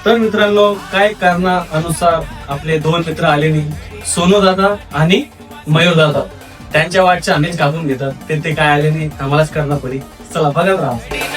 तर मित्रांनो, काय कारणानुसार आपले दोन मित्र आले नाही, सोनू दादा आणि मयूर दादा. त्यांच्या वाटच्या आम्हीच कापून घेतात, ते काय आले नाही, आम्हालाच करणार पडी. चला बघत राहा.